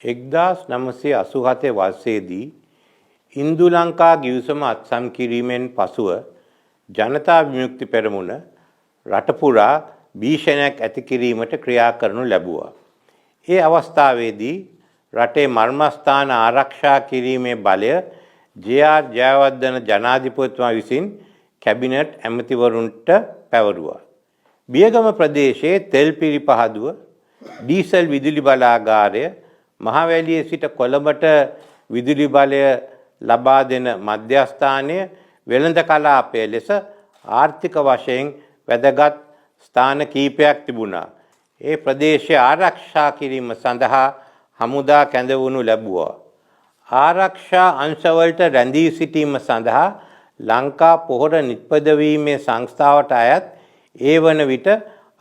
1987 වර්ෂයේදී ඉන්දු ලංකා ගිවිසුම අත්සන් කිරීමෙන් පසුව ජනතා විමුක්ති පෙරමුණ රට පුරා භීෂණයක් ඇති කිරීමට ක්‍රියා කරනු ලැබුවා. ඒ අවස්ථාවේදී රටේ මර්මස්ථාන ආරක්ෂා කිරීමේ බලය ජේ.ආර්. ජයවර්ධන ජනාධිපතිතුමා විසින් කැබිනට් ඇමතිවරුන්ට පැවරුවා. බියගම ප්‍රදේශයේ තෙල් පිරිපහදුව, ඩීසල් විදුලි බලාගාරය, මහවැලියේ සිට කොළඹට විදුලි බලය ලබා දෙන මධ්‍යස්ථානය වෙළඳ කලාපය ලෙස ආර්ථික වශයෙන් වැදගත් ස්ථාන කීපයක් තිබුණා. ඒ ප්‍රදේශය ආරක්ෂා කිරීම සඳහා හමුදා කැඳවනු ලැබුවා. ආරක්ෂා අංශවලට රැඳී සිටීම සඳහා ලංකා පොහොර නිපදවීමේ සංස්ථාවට අයත් ඒ වන විට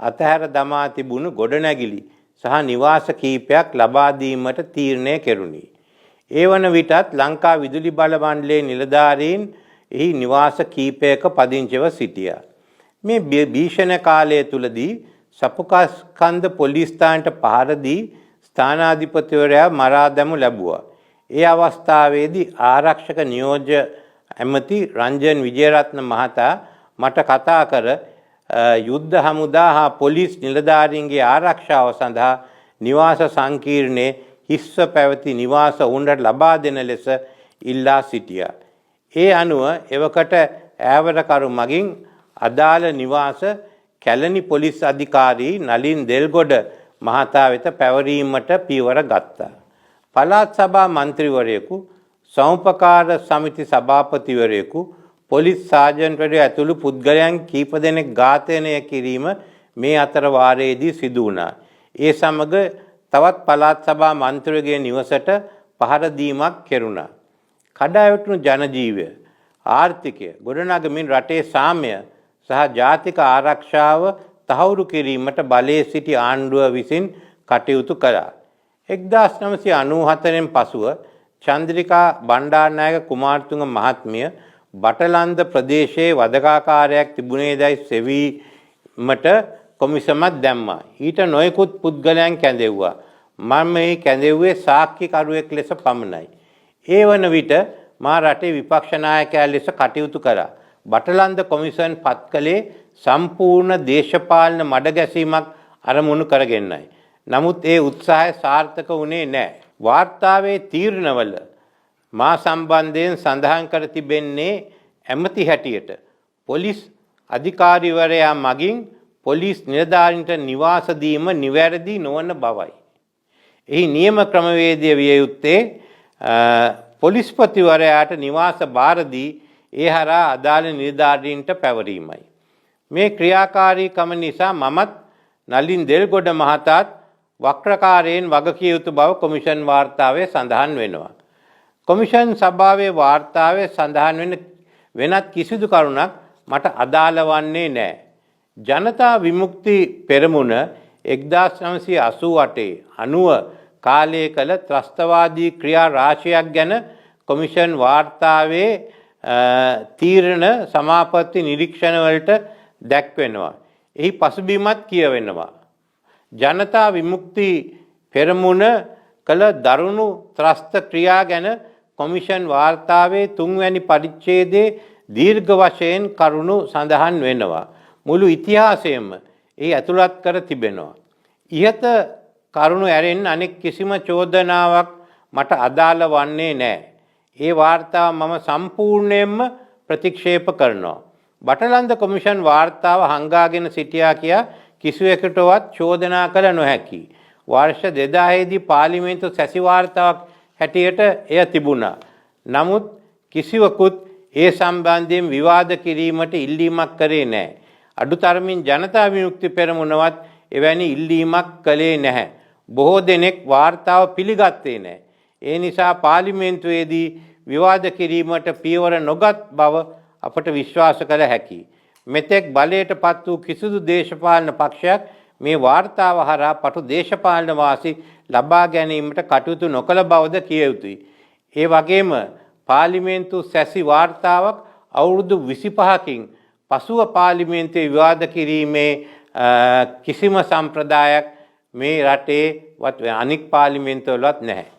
අතහැර දමා තිබුණු ගොඩනැගිලි සහ නිවාස කීපයක් ලබා දීමට තීරණය කෙරුණි. ඒ වන විටත් ලංකා විදුලි බල මණ්ඩලයේ නිලධාරීන් එහි නිවාස කීපයක පදිංචිව සිටියා. මේ භීෂණ කාලය තුලදී සපුකස්කන්ධ පොලිස් ස්ථානයට පහර දී ස්ථානාධිපතිවරයා මරා දැමු ලැබුවා. ඒ අවස්ථාවේදී ආරක්ෂක නියෝජ්‍ය ඇමති රංජන් විජේරත්න මහතා මට කතා කර යුද්ධ හමුදා හා පොලිස් නිලධාරීන්ගේ ආරක්ෂාව සඳහා නිවාස සංකීර්ණයේ හිස්ව පැවති නිවාස උන්ට ලබා දෙන ලෙස ඉල්ලා සිටියා. ඒ අනුව එවකට ඈවරකරු මගින් අදාළ නිවාස කැලණි පොලිස් අධිකාරී නලින් දෙල්ගොඩ මහතා වෙත පැවරීමට පියවර ගත්තා. පළාත් සභා මන්ත්‍රීවරයෙකු, සමුපකාර සමිති සභාපතිවරයෙකු, පොලිස් සාජන්ට්වරයා ඇතුළු පුද්ගලයන් කීප දෙනෙක් ඝාතනය කිරීම මේ අතර වාරයේදී සිදු වුණා. ඒ සමග තවත් පළාත් සභා මන්ත්‍රීවගේ නිවසට පහර දීමක් කෙරුණා. කඩාවැටුණු ජනජීවය, ආර්ථිකය ගොඩනගමින් රටේ සාමය සහ ජාතික ආරක්ෂාව තහවුරු කිරීමට බලයේ සිටි ආණ්ඩුව විසින් කටයුතු කළා. 1994න් පසුව චන්ද්‍රිකා බණ්ඩාරනායක කුමාරතුංග මහත්මිය බටලන්ද ප්‍රදේශයේ වදකාකාරයක් තිබුණේදයි සෙවීමට කොමිසමක් දැම්මා. ඊට නොයෙකුත් පුද්ගලයන් කැඳෙව්වා. මම මේ කැඳෙව්වේ සාක්ෂිකරුවෙක් ලෙස පමණයි. ඒ වන විට මා රටේ විපක්ෂ නායකයා ලෙස කටයුතු කළා. බටලන්ද කොමිසම් පත් කළේ සම්පූර්ණ දේශපාලන මඩගැසීමක් අරමුණු කරගෙනයි. නමුත් ඒ උත්සාහය සාර්ථක වුණේ නැහැ. වාර්තාවේ තීරණවල මා සම්බන්ධයෙන් සඳහන් කර තිබෙන්නේ ඇමති හැටියට පොලිස් අධිකාරිවරයා මගින් පොලිස් නිලධාරීන්ට නිවාස දීම නිවැරදි නොවන බවයි. එහි නියම ක්‍රමවේදය විය යුත්තේ පොලිස්පතිවරයාට නිවාස බාර දී ඒ හරහා අදාළ නිලධාරීන්ට පැවරීමයි. මේ ක්‍රියාකාරීකම නිසා මමත් නලින් දෙල්ගොඩ මහතාත් වක්‍රකාරයෙන් වගකිය යුතු බව කොමිෂන් වාර්තාවේ සඳහන් වෙනවා. කොමිෂන් සභාවේ වාර්තාවේ සඳහන් වෙනත් කිසිදු කරුණක් මට අදාළ වන්නේ නැහැ. ජනතා විමුක්ති පෙරමුණ 1988-90 කාලයේ කළ ත්‍රස්තවාදී ක්‍රියා රාශියක් ගැන කොමිෂන් වාර්තාවේ තීරණ සමාපatti නිරීක්ෂණ වලට දැක්වෙනවා. එහි පසුබිමත් කියවෙනවා. ජනතා විමුක්ති පෙරමුණ කළ දරුණු ත්‍රස්ත ක්‍රියා ගැන කොමිෂන් වාර්තාවේ 3 වැනි පරිච්ඡේදයේ දීර්ඝ වශයෙන් කරුණු සඳහන් වෙනවා. මුළු ඉතිහාසයම එහි ඇතුළත් කර තිබෙනවා. ඉහත කරුණු ඇරෙන් අනෙක් කිසිම චෝදනාවක් මට අදාළ වන්නේ නැහැ. ඒ වාර්තාව මම සම්පූර්ණයෙන්ම ප්‍රතික්ෂේප කරනවා. බටලන්ද කොමිෂන් වාර්තාව හංගාගෙන සිටියා කියා කිසිවෙකුටවත් චෝදනා කළ නොහැකි. වර්ෂ 2000 දී පාර්ලිමේන්තු සැසි වාර්තාවක් හැටියට එය තිබුණා. නමුත් කිසිවකුත් ඒ සම්බන්ධයෙන් විවාද කිරීමට ඉල්ලීමක් කරේ නැහැ. අඩුතරමින් ජනතා විමුක්ති පෙරමුණවත් එවැනි ඉල්ලීමක් කළේ නැහැ. බොහෝ දෙනෙක් වාර්තාව පිළිගත්තේ නැහැ. ඒ නිසා පාර්ලිමේන්තුවේදී විවාද කිරීමට පියවර නොගත් බව අපට විශ්වාස කළ හැකියි. මෙතෙක් බලයට පත් වූ කිසිදු දේශපාලන පක්ෂයක් මේ වාර්තාව හරහා පටු දේශපාලන වාසි ලබා ගැනීමට කටයුතු නොකළ බවද කිය යුතුයි. ඒ වගේම පාර්ලිමේන්තු සැසි වාර්තාවක් අවුරුදු 25කින් පසුව පාර්ලිමේන්තුවේ විවාද කිරීමේ කිසිම සම්ප්‍රදායක් මේ රටේ වත් අනික් පාර්ලිමේන්තුවලවත් නැහැ.